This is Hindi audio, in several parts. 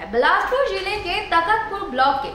है। बिलासपुर जिले के तखतपुर ब्लॉक के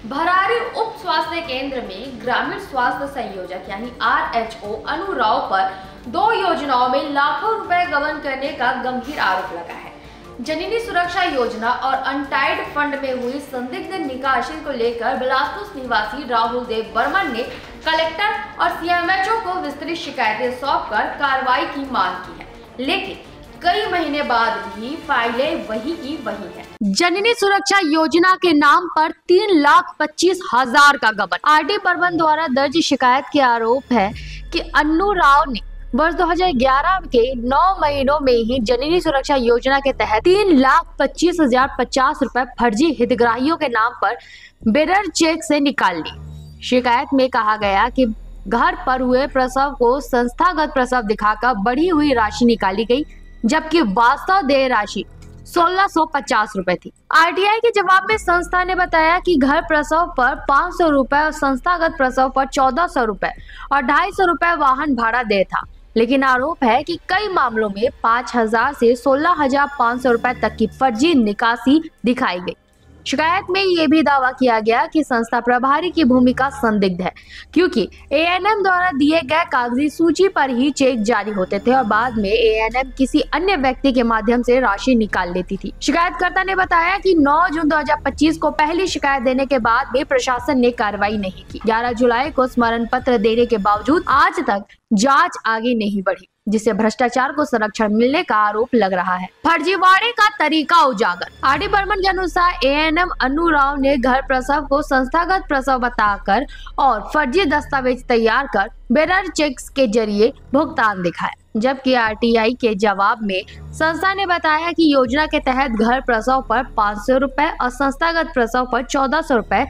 भरारी उप स्वास्थ्य केंद्र में ग्रामीण स्वास्थ्य संयोजक यानी RHO अनु राव पर 2 योजनाओं में लाखों रुपए गबन करने का गंभीर आरोप लगा है। जननी सुरक्षा योजना और अनटाइड फंड में हुई संदिग्ध निकासी को लेकर बिलासपुर निवासी राहुल देव बर्मन ने कलेक्टर और CMHO को विस्तृत शिकायतें सौंपकर कार्रवाई की मांग की है, लेकिन कई महीने बाद भी फाइलें वही की वही है। जननी सुरक्षा योजना के नाम पर 3,25,000 का गबन। RD बर्मन द्वारा दर्ज शिकायत के आरोप है कि अनु राव ने वर्ष 2011 के 9 महीनों में ही जननी सुरक्षा योजना के तहत 3,25,050 रुपए फर्जी हितग्राहियों के नाम पर बेरर चेक से निकाल ली। शिकायत में कहा गया कि घर पर हुए प्रसव को संस्थागत प्रसव दिखाकर बढ़ी हुई राशि निकाली गई, जबकि वास्तव देय राशि 1,650 रुपए थी। RTI के जवाब में संस्था ने बताया कि घर प्रसव पर 500 रुपए और संस्थागत प्रसव पर 1,400 रुपए और 250 रुपए वाहन भाड़ा देय था, लेकिन आरोप है कि कई मामलों में 5,000 से 16,500 रुपए तक की फर्जी निकासी दिखाई गई। शिकायत में ये भी दावा किया गया कि संस्था प्रभारी की भूमिका संदिग्ध है, क्योंकि ANM द्वारा दिए गए कागजी सूची पर ही चेक जारी होते थे और बाद में ANM किसी अन्य व्यक्ति के माध्यम से राशि निकाल लेती थी। शिकायतकर्ता ने बताया कि 9 जून 2025 को पहली शिकायत देने के बाद भी प्रशासन ने कार्रवाई नहीं की। 11 जुलाई को स्मरण पत्र देने के बावजूद आज तक जांच आगे नहीं बढ़ी, जिसे भ्रष्टाचार को संरक्षण मिलने का आरोप लग रहा है। फर्जीवाड़े का तरीका उजागर। RD बर्मन के अनुसार ANM अनु राव ने घर प्रसव को संस्थागत प्रसव बताकर और फर्जी दस्तावेज तैयार कर बेरर चेक्स के जरिए भुगतान दिखाया, जबकि RTI के जवाब में संस्था ने बताया कि योजना के तहत घर प्रसव पर 500 रुपए और संस्थागत प्रसव पर 1,400 रुपए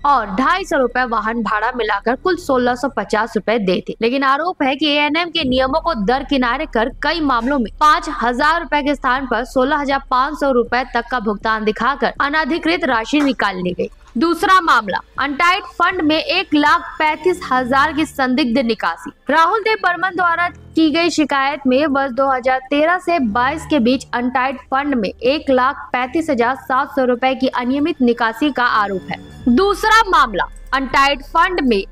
और 250 रुपए वाहन भाड़ा मिलाकर कुल 1,650 रुपए दे थे। लेकिन आरोप है कि ANM के नियमों को दरकिनारे कर कई मामलों में 5,000 रुपए के स्थान पर 16,500 रुपए तक का भुगतान दिखाकर अनधिकृत राशि निकाल ली गई। दूसरा मामला, अनटाइड फंड में 1,35,000 की संदिग्ध निकासी। राहुल देव बर्मन द्वारा की गई शिकायत में वर्ष 2013 से 22 के बीच अनटाइड फंड में 1,35,700 रुपए की अनियमित निकासी का आरोप है। दूसरा मामला, अनटाइड फंड में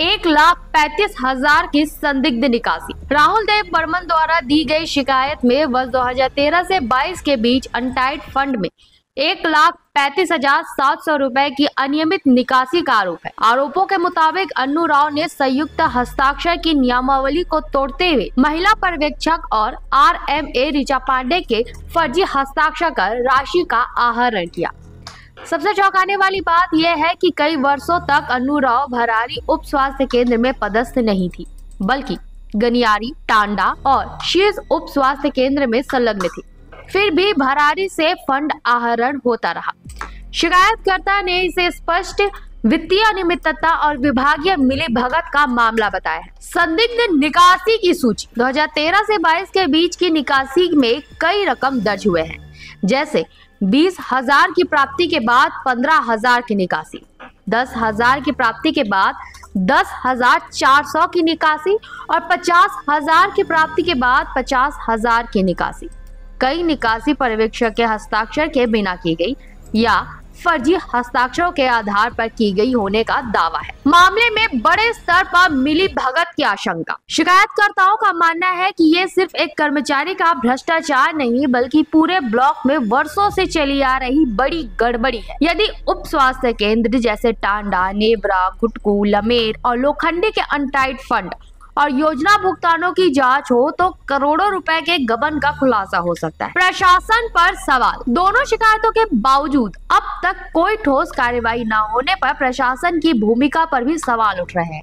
1,35,000 की संदिग्ध निकासी। राहुल देव बर्मन द्वारा दी गई शिकायत में वर्ष 2013 से 22 के बीच अनटाइड फंड में 1,35,700 रुपए की अनियमित निकासी का आरोप है। आरोपों के मुताबिक अनु राव ने संयुक्त हस्ताक्षर की नियमावली को तोड़ते हुए महिला पर्यवेक्षक और RMA ऋचा पांडे के फर्जी हस्ताक्षर कर राशि का आहरण किया। सबसे चौंकाने वाली बात यह है कि कई वर्षों तक अनु राव भरारी उप स्वास्थ्य केंद्र में पदस्थ नहीं थी, बल्कि गनियारी, टांडा और शीर्ष उप स्वास्थ्य केंद्र में संलग्न थी। फिर भी भरारी से फंड आहरण होता रहा। शिकायतकर्ता ने इसे स्पष्ट वित्तीय अनियमितता और विभागीय मिलीभगत का मामला बताया है। संदिग्ध निकासी की सूची। 2013 से 22 के बीच की निकासी में कई रकम दर्ज हुए हैं, जैसे 20,000 की प्राप्ति के बाद 15,000 की निकासी, 10,000 की प्राप्ति के बाद 10,400 की निकासी और 50,000 की प्राप्ति के बाद 50,000 की निकासी। कई निकासी पर्यवेक्षक के हस्ताक्षर के बिना की गई या फर्जी हस्ताक्षरों के आधार पर की गई होने का दावा है। मामले में बड़े स्तर पर मिली भगत की आशंका। शिकायतकर्ताओं का मानना है कि ये सिर्फ एक कर्मचारी का भ्रष्टाचार नहीं, बल्कि पूरे ब्लॉक में वर्षों से चली आ रही बड़ी गड़बड़ी है। यदि उप स्वास्थ्य केंद्र जैसे टांडा, नेवरा, गुटकू, लमेर और लोखंडी के अनटाइड फंड और योजना भुगतानों की जांच हो तो करोड़ों रुपए के गबन का खुलासा हो सकता है। प्रशासन पर सवाल। दोनों शिकायतों के बावजूद अब तक कोई ठोस कार्रवाई न होने पर प्रशासन की भूमिका पर भी सवाल उठ रहे हैं।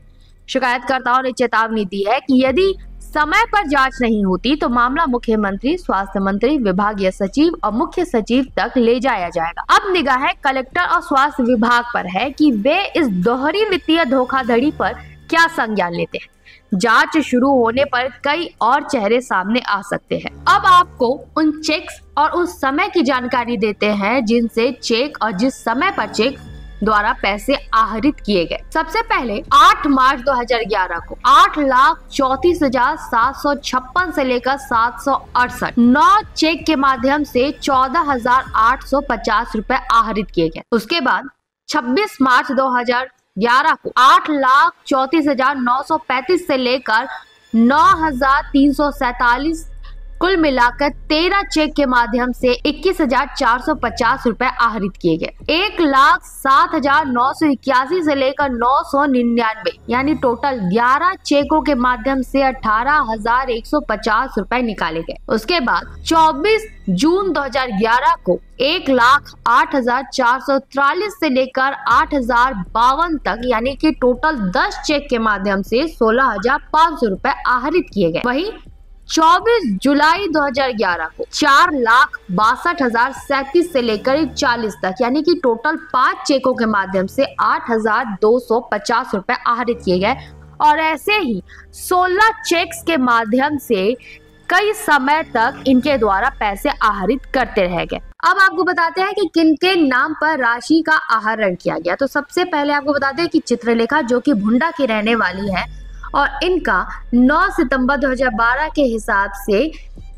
शिकायतकर्ताओं ने चेतावनी दी है कि यदि समय पर जांच नहीं होती तो मामला मुख्यमंत्री, स्वास्थ्य मंत्री, विभागीय सचिव और मुख्य सचिव तक ले जाया जाएगा। अब निगाह कलेक्टर और स्वास्थ्य विभाग पर है कि वे इस दोहरी वित्तीय धोखाधड़ी पर क्या संज्ञान लेते हैं। जांच शुरू होने पर कई और चेहरे सामने आ सकते हैं। अब आपको उन चेक्स और उस समय की जानकारी देते हैं जिनसे चेक और जिस समय पर चेक द्वारा पैसे आहरित किए गए। सबसे पहले 8 मार्च 2011 को 8,34,756 से लेकर 768 9 चेक के माध्यम से 14,850 रुपए आहरित किए गए। उसके बाद 26 मार्च 2011 को 8,34,935 से लेकर 9,347 कुल मिलाकर 13 चेक के माध्यम से 21,450 रुपए आहरित किए गए। 1,07,981 से लेकर 999 यानी टोटल 11 चेकों के माध्यम से 18,150 रुपए निकाले गए। उसके बाद 24 जून 2011 को 1,08,443 से लेकर 8,052 तक यानी कि टोटल 10 चेक के माध्यम से 16,500 रुपए आहरित किए गए। वहीं 24 जुलाई 2011 को 4,62,037 से लेकर 40 तक यानी कि टोटल 5 चेकों के माध्यम से 8,250 रुपए आहरित किए गए। और ऐसे ही 16 चेक्स के माध्यम से कई समय तक इनके द्वारा पैसे आहरित करते रह गए। अब आपको बताते हैं कि किनके नाम पर राशि का आहरण किया गया। तो सबसे पहले आपको बताते हैं कि चित्रलेखा, जो कि भुंडा की रहने वाली है और इनका 9 सितंबर 2012 के हिसाब से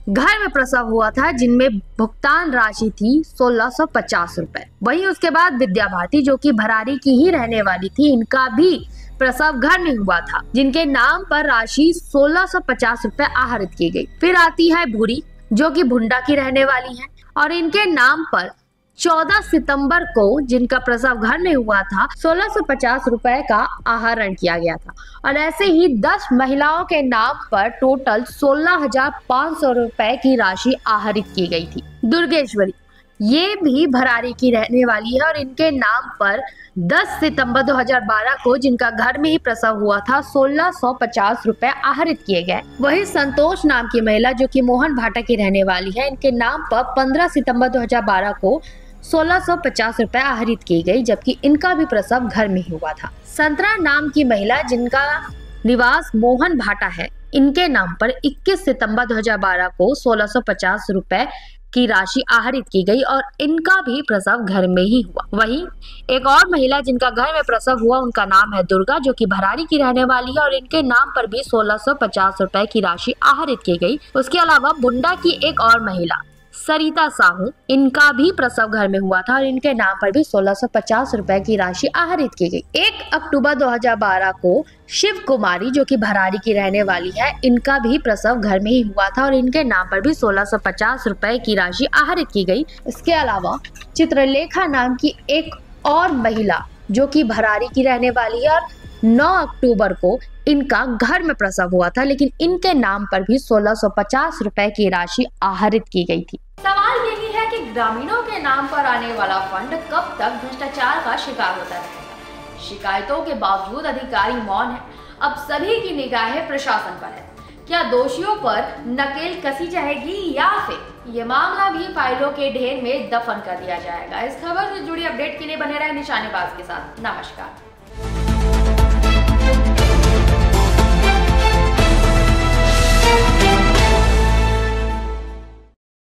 घर में प्रसव हुआ था, जिनमें भुगतान राशि थी 1650 रुपए। वहीं उसके बाद विद्या भारती, जो कि भरारी की ही रहने वाली थी, इनका भी प्रसव घर में हुआ था, जिनके नाम पर राशि 1650 रुपए आहरित की गई। फिर आती है भूरी, जो कि भुंडा की रहने वाली है और इनके नाम पर 14 सितंबर को, जिनका प्रसव घर में हुआ था, 1650 रुपए का आहरण किया गया था। और ऐसे ही 10 महिलाओं के नाम पर टोटल 16,500 रुपए की राशि आहरित की गई थी। दुर्गेश्वरी, ये भी भरारी की रहने वाली है और इनके नाम पर 10 सितंबर 2012 को, जिनका घर में ही प्रसव हुआ था, 1650 रुपए आहरित किए गए। वही संतोष नाम की महिला, जो कि मोहन भाटा की रहने वाली है, इनके नाम पर 15 सितंबर 2012 को 1650 रुपए आहरित की गई, जबकि इनका भी प्रसव घर में ही हुआ था। संतरा नाम की महिला, जिनका निवास मोहन भाटा है, इनके नाम पर 21 सितंबर 2012 को 1650 रुपए की राशि आहरित की गई और इनका भी प्रसव घर में ही हुआ। वहीं एक और महिला जिनका घर में प्रसव हुआ, उनका नाम है दुर्गा, जो कि भरारी की रहने वाली है और इनके नाम पर भी 1650 रुपए की राशि आहरित की गई। उसके अलावा भुंडा की एक और महिला सरिता साहू, इनका भी प्रसव घर में हुआ था और इनके नाम पर भी 1650 रुपए की राशि आहरित की गई। 1 अक्टूबर 2012 को शिव कुमारी, जो कि भरारी की रहने वाली है, इनका भी प्रसव घर में ही हुआ था और इनके नाम पर भी 1650 रुपए की राशि आहरित की गई। इसके अलावा चित्रलेखा नाम की एक और महिला, जो कि भरारी की रहने वाली है और 9 अक्टूबर को इनका घर में प्रसव हुआ था, लेकिन इनके नाम पर भी 1650 रुपए की राशि आहरित की गई थी। सवाल यही है कि ग्रामीणों के नाम पर आने वाला फंड कब तक भ्रष्टाचार का शिकार होता रहेगा। शिकायतों के बावजूद अधिकारी मौन है। अब सभी की निगाहें प्रशासन पर है। क्या दोषियों पर नकेल कसी जाएगी या फिर ये मामला भी फाइलों के ढेर में दफन कर दिया जाएगा। इस खबर से जुड़ी अपडेट के लिए बने रहे निशानेबाज के साथ। नमस्कार।